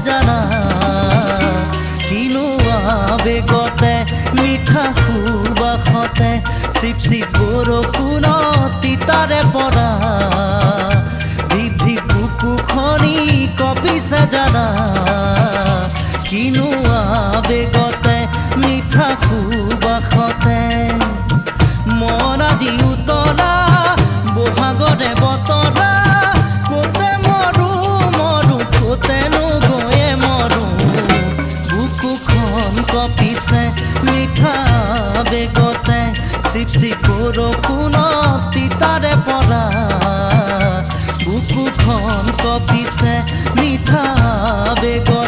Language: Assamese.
জানা কিনো আবেগতে মিঠা সুবাসতে চিপ চিপ বৰষুণত তিতাৰে পৰা ধিপ ধিপ বুকুখনি কঁপিছে জানা কিনো আবেগতে মিঠা সুবাসতে মন আজি উতলা বহাগৰে বতৰা কোতে মৰো মৰো কোতেনো গৈয়ে মৰো বুকুখন কঁপিছে মিঠা আবেগতে চিপ চিপ বৰষুণত তিতাৰে পৰা বুকুখন কঁপিছে মিঠা আবেগতে